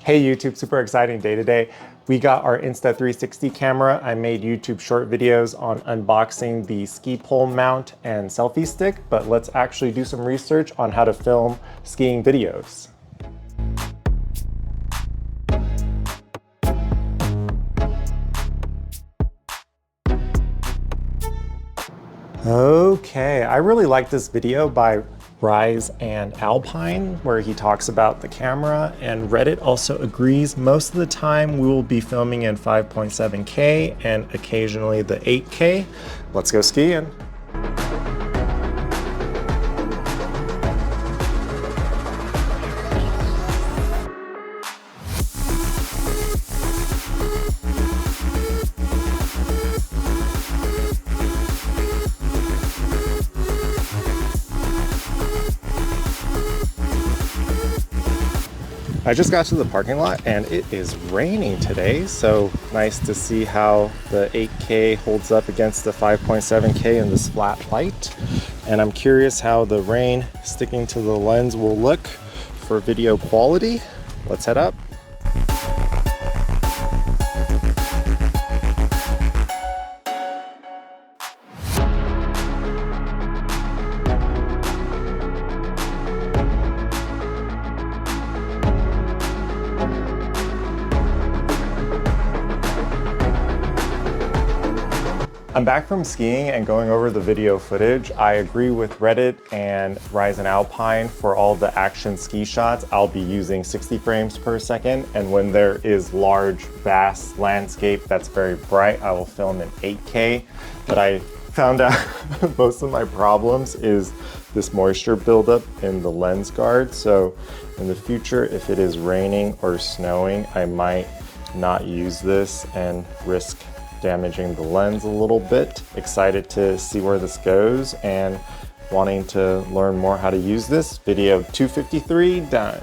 Hey YouTube, super exciting day today. We got our Insta360 camera. I made YouTube short videos on unboxing the ski pole mount and selfie stick, but let's actually do some research on how to film skiing videos. Okay, I really like this video by Rise and Alpine where he talks about the camera, and Reddit also agrees. Most of the time we will be filming in 5.7K and occasionally the 8K. Let's go skiing. I just got to the parking lot and it is raining today, so nice to see how the 8K holds up against the 5.7K in this flat light. And I'm curious how the rain sticking to the lens will look for video quality. Let's head up. I'm back from skiing and going over the video footage. I agree with Reddit and Rise and Alpine. For all the action ski shots, I'll be using 60 frames per second. And when there is large, vast landscape that's very bright, I will film in 8K. But I found out most of my problems is this moisture buildup in the lens guard. So in the future, if it is raining or snowing, I might not use this and risk damaging the lens a little bit. Excited to see where this goes and wanting to learn more how to use this. Video 253 done.